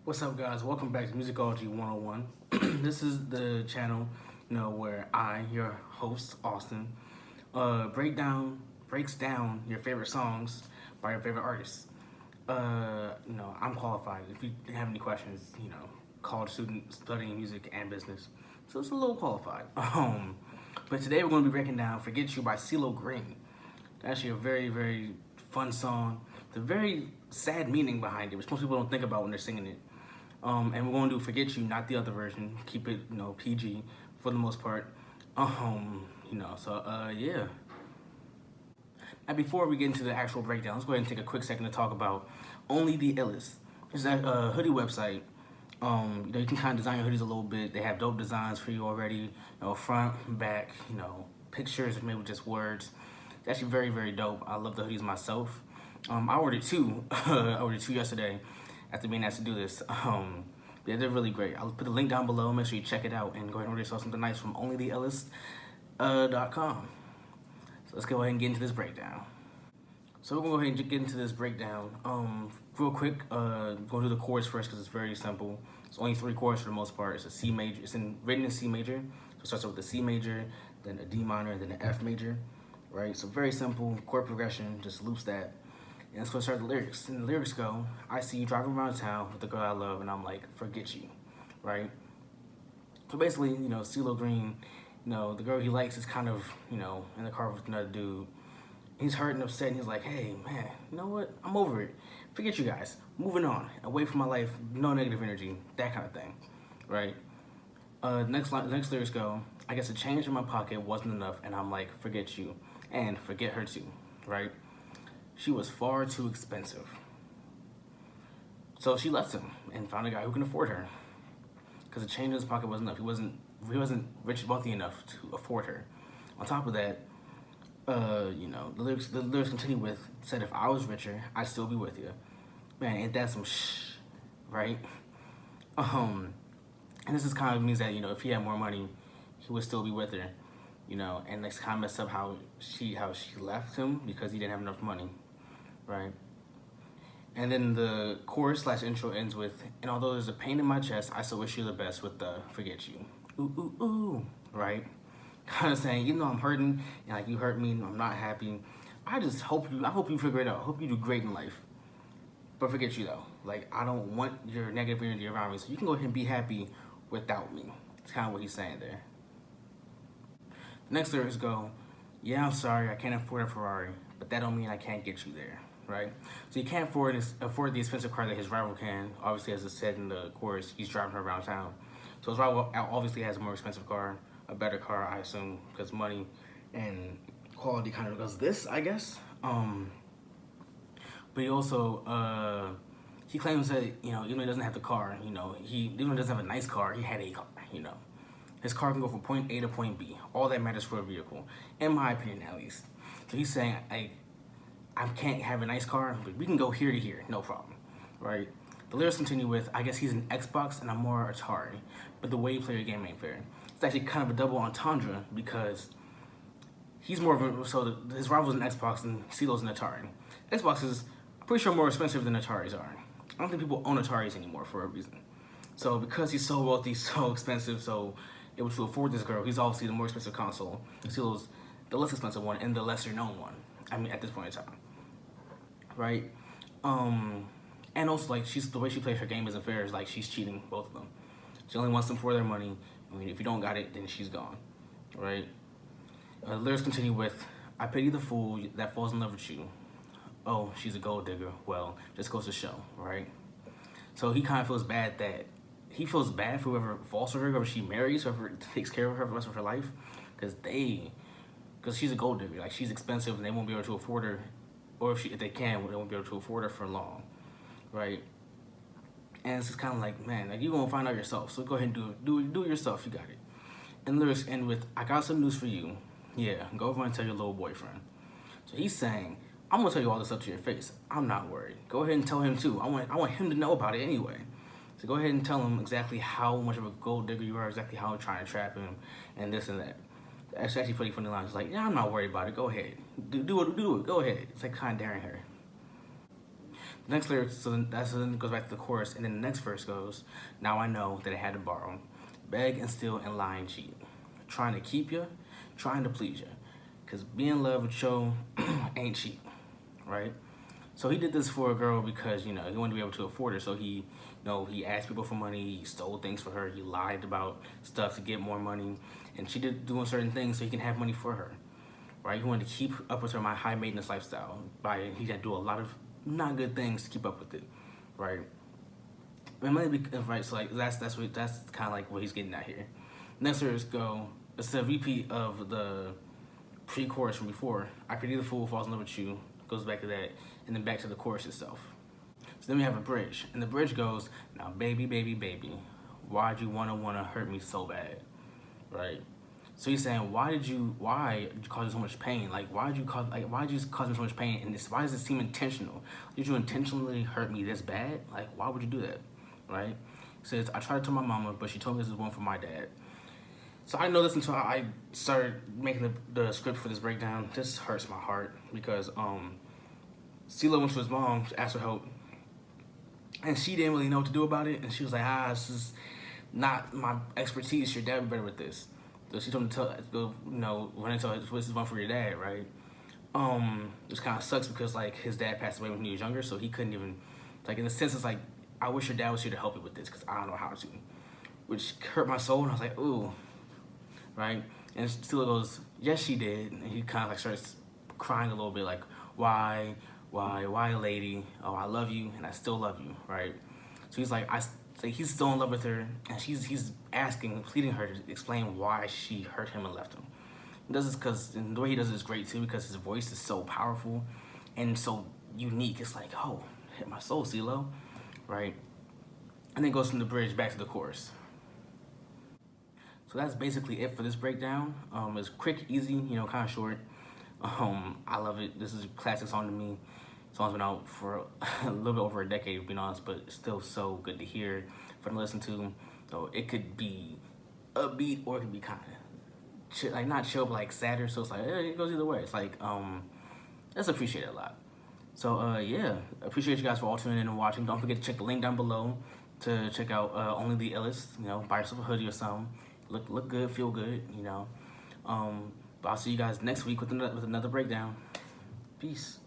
What's up, guys? Welcome back to Musicology 101. This is the channel, where I, your host, Austin, breaks down your favorite songs by your favorite artists. I'm qualified. If you have any questions, college student studying music and business, so it's a little qualified. But today we're going to be breaking down "Forget You" by CeeLo Green. Actually, a very, very fun song. The very sad meaning behind it, which most people don't think about when they're singing it. And we're going to do "Forget You," not the other version. Keep it, PG for the most part. Yeah. Now, before we get into the actual breakdown, let's go ahead and take a quick second to talk about Only the Illest. It's a hoodie website. You can kind of design your hoodies a little bit. They have dope designs for you already. Front, back, pictures, maybe just words. It's actually very, very dope. I love the hoodies myself. I ordered two. I ordered two yesterday after being asked to do this. Yeah, they're really great. I'll put the link down below. Make sure you check it out and go ahead and order yourself something nice from onlytheillest.com. So let's go ahead and get into this breakdown. So we're gonna go ahead and get into this breakdown. Real quick, go do the chords first because it's very simple. It's only 3 chords for the most part. It's a C major. It's written in C major. So it starts with the C major, then a D minor, and then an F major. Right. So very simple chord progression. Just loops that. And let's go start the lyrics. And the lyrics go, I see you driving around town with the girl I love, and I'm like, forget you, right? So basically, CeeLo Green, the girl he likes is kind of, in the car with another dude. He's hurt and upset, and he's like, hey, man, you know what? I'm over it. Forget you guys. Moving on. Away from my life. No negative energy. That kind of thing, right? Next lyrics go, I guess a change in my pocket wasn't enough, and I'm like, forget you. And forget her too, right? She was far too expensive. So she left him and found a guy who can afford her. Because the change in his pocket wasn't enough. He wasn't rich, wealthy enough to afford her. On top of that, the lyrics continue with, said if I was richer, I'd still be with you. Man, ain't that some right? And this is kind of means that, if he had more money, he would still be with her. And that's kind of messed up how she left him because he didn't have enough money. Right? And then the chorus/intro ends with, and although there's a pain in my chest, I still wish you the best with the forget you. Ooh, ooh, ooh, right? Kind of saying, I'm hurting, and like you hurt me, and I'm not happy. I hope you figure it out. I hope you do great in life. But forget you though. Like, I don't want your negative energy around me, so you can go ahead and be happy without me. It's kind of what he's saying there. The next lyrics go, yeah, I'm sorry, I can't afford a Ferrari, but that don't mean I can't get you there. Right? So you can't afford the expensive car that his rival can. Obviously, as it said in the chorus, he's driving her around town. So his rival obviously has a more expensive car, a better car, I assume, because money and quality kind of goes this, I guess. But he also, he claims that, even though he doesn't have the car, even though he doesn't have a nice car, he had a car, His car can go from point A to point B. All that matters for a vehicle, in my opinion, at least. So he's saying, I can't have a nice car, but we can go here to here, no problem, right? The lyrics continue with, I guess he's an Xbox and I'm more Atari, but the way you play your game ain't fair. It's actually kind of a double entendre because he's more of his rival's an Xbox and CeeLo's an Atari. Xbox is, I'm pretty sure, more expensive than Ataris are. I don't think people own Ataris anymore for a reason. So because he's so wealthy, so expensive, so able to afford this girl, he's obviously the more expensive console. CeeLo's the less expensive one and the lesser known one. I mean, at this point in time. Right? And also, like, the way she plays her game isn't fair. It's like she's cheating both of them. She only wants them for their money. I mean, if you don't got it, then she's gone. Right? The lyrics continue with, I pity the fool that falls in love with you. Oh, she's a gold digger. Well, just goes to show, right? So he kind of feels bad for whoever falls for her, whoever she marries, whoever takes care of her for the rest of her life, because she's a gold digger. Like, she's expensive and they won't be able to afford her. Or if they can, they won't be able to afford her for long, right? And it's just kind of like, man, like, you're going to find out yourself. So go ahead and do it yourself. You got it. And the lyrics end with, I got some news for you. Yeah, go over and tell your little boyfriend. So he's saying, I'm going to tell you all this up to your face. I'm not worried. Go ahead and tell him too. I want him to know about it anyway. So go ahead and tell him exactly how much of a gold digger you are, exactly how you're trying to trap him, and this and that. It's actually pretty funny line. It's like, yeah, I'm not worried about it. Go ahead. Do it. Go ahead. It's like kind of daring her. Next lyric, so then it goes back to the chorus, and then the next verse goes, now I know that I had to borrow, beg and steal and lie and cheat, trying to keep you, trying to please you, because being in love with you ain't cheap, right? So he did this for a girl because, he wanted to be able to afford her. So he asked people for money, he stole things for her, he lied about stuff to get more money, and she did doing certain things so he can have money for her, right? He wanted to keep up with her my high maintenance lifestyle. He had to do a lot of not good things to keep up with it, right? Right, so like that's kind of like what he's getting at here. Next lyrics go, it's a repeat of the pre-chorus from before. I pity the fool who falls in love with you, goes back to that, and then back to the chorus itself. So then we have a bridge, and the bridge goes, now baby, baby, baby, why'd you wanna hurt me so bad, right? So he's saying, why did you cause me so much pain? Like, why did you cause me so much pain? And why does it seem intentional? Did you intentionally hurt me this bad? Like, why would you do that, right? He says, I tried to tell my mama, but she told me this is one for my dad. So I know this until I started making the script for this breakdown. This hurts my heart because CeeLo went to his mom to ask for help, and she didn't really know what to do about it. And she was like, this is not my expertise. Your dad would be better with this. So she told him to go, run and tell this is one for your dad, right? Which kind of sucks because like his dad passed away when he was younger, so he couldn't even, like, in a sense, it's like, I wish your dad was here to help you with this because I don't know how to, which hurt my soul. And I was like, ooh, right? And CeeLo goes, yes, she did. And he kind of like starts crying a little bit, like, why, lady? Oh, I love you, and I still love you, right? So he's like, he's still in love with her, and he's asking, pleading her to explain why she hurt him and left him. He does this because, and the way he does it is great too, because his voice is so powerful and so unique. It's like, oh, hit my soul, CeeLo, right? And then goes from the bridge back to the chorus. So that's basically it for this breakdown. It's quick, easy, kind of short. I love it. This is a classic song to me. The song's been out for a little bit over a decade, being honest, but it's still so good to hear, fun to listen to. So it could be upbeat or it could be kind of chill, like not chill, but like sadder. So it's like it goes either way. It's like that's appreciated a lot. So yeah, appreciate you guys for all tuning in and watching. Don't forget to check the link down below to check out Only the Illest. Buy yourself a hoodie or something. Look good, feel good. But I'll see you guys next week with another breakdown. Peace.